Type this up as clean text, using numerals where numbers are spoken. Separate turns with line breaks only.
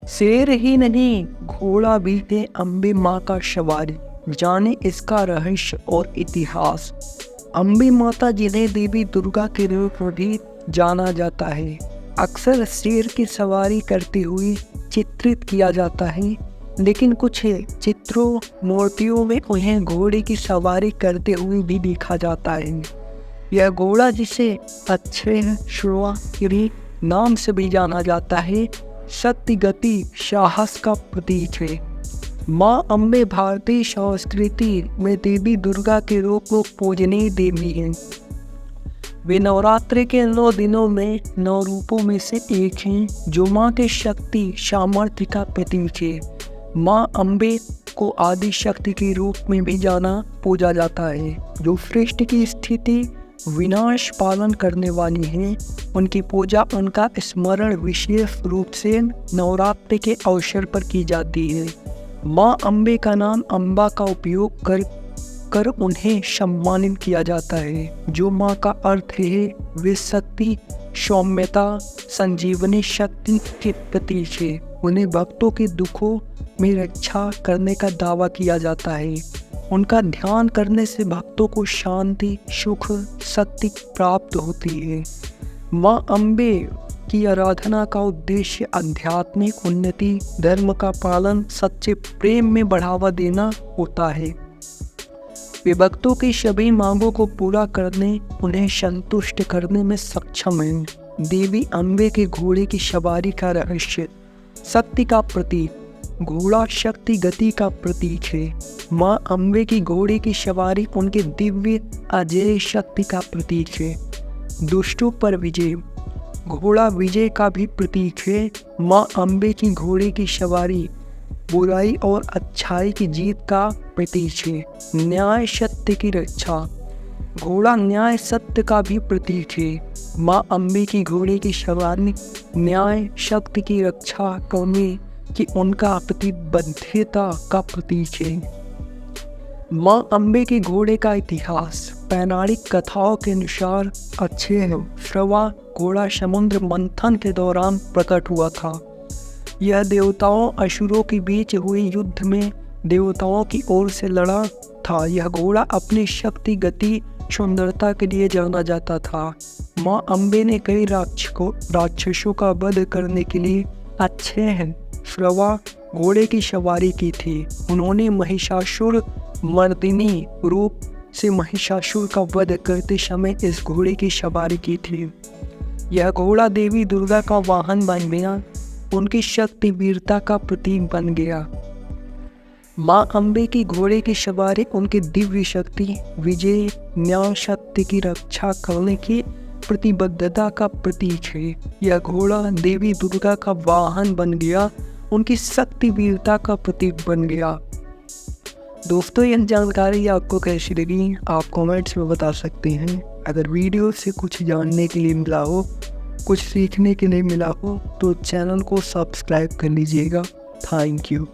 शेर ही नहीं घोड़ा भी है अम्बे माँ का सवारी, जाने इसका रहस्य और इतिहास। अम्बे माता जिन्हें देवी दुर्गा के रूप में भी जाना जाता है, अक्सर शेर की सवारी करते हुए चित्रित किया जाता है, लेकिन कुछ चित्रों मूर्तियों में उन्हें घोड़े की सवारी करते हुए भी देखा जाता है। यह घोड़ा जिसे अच्छे श्रवागिरी नाम से भी जाना जाता है, सत्य गति साहस का प्रतीक है। माँ अम्बे भारतीय संस्कृति में देवी दुर्गा के रूप में पूजनीय देवी हैं। वे नवरात्रि के 9 दिनों में 9 रूपों में से एक हैं, जो माँ के शक्ति सामर्थ्य का प्रतीक है। माँ अम्बे को आदि शक्ति के रूप में भी पूजा जाता है, जो सृष्टि की स्थिति विनाश पालन करने वाली हैं। उनकी पूजा, उनका स्मरण विशेष रूप से नवरात्रि के अवसर पर की जाती है। माँ अम्बे का नाम अम्बा का उपयोग कर उन्हें सम्मानित किया जाता है, जो माँ का अर्थ है वे शक्ति, सौम्यता, संजीवनी शक्ति के प्रतीक है। उन्हें भक्तों के दुखों में रक्षा करने का दावा किया जाता है। उनका ध्यान करने से भक्तों को शांति, सुख, शक्ति प्राप्त होती है। माँ अम्बे की आराधना का उद्देश्य आध्यात्मिक उन्नति, धर्म का पालन, सच्चे प्रेम में बढ़ावा देना होता है। वे भक्तों की सभी मांगों को पूरा करने, उन्हें संतुष्ट करने में सक्षम हैं। देवी अम्बे के घोड़े की सवारी का रहस्य। शक्ति का प्रतीक। घोड़ा शक्ति गति का प्रतीक है। माँ अम्बे की घोड़े की सवारी उनके दिव्य अजेय शक्ति का प्रतीक है। दुष्टों पर विजय। घोड़ा विजय का भी प्रतीक है। माँ अम्बे की घोड़े की सवारी बुराई और अच्छाई की जीत का प्रतीक है। न्याय सत्य की रक्षा। घोड़ा न्याय सत्य का भी प्रतीक है। माँ अम्बे की घोड़े की सवारी न्याय शक्ति की रक्षा करने की उनका प्रतिबद्धता का प्रतीक है। माँ अम्बे के घोड़े का इतिहास। पौराणिक कथाओं के अनुसार अच्छे श्रवा घोड़ा समुद्र मंथन के दौरान प्रकट हुआ था। यह देवताओं असुरों के बीच हुए युद्ध में देवताओं की ओर से लड़ा था। यह घोड़ा अपनी शक्ति, गति, सुंदरता के लिए जाना जाता था। माँ अम्बे ने कई राक्षसों का वध करने के लिए अच्छे श्रवा घोड़े की सवारी की थी। उन्होंने महिषासुर मर्दिनी रूप से महिषासुर का वध करते समय इस घोड़े की सवारी की थी। यह घोड़ा देवी दुर्गा का वाहन बन गया, उनकी शक्ति वीरता का प्रतीक बन गया। माँ अम्बे की घोड़े की सवारी उनकी दिव्य शक्ति, विजय, न्याय शक्ति की रक्षा करने की प्रतिबद्धता का प्रतीक है। यह घोड़ा देवी दुर्गा का वाहन बन गया, उनकी शक्ति वीरता का प्रतीक बन गया। दोस्तों, यह जानकारी आपको कैसी लगी आप कमेंट्स में बता सकते हैं। अगर वीडियो से कुछ जानने के लिए मिला हो, कुछ सीखने के लिए मिला हो, तो चैनल को सब्सक्राइब कर लीजिएगा। Thank you.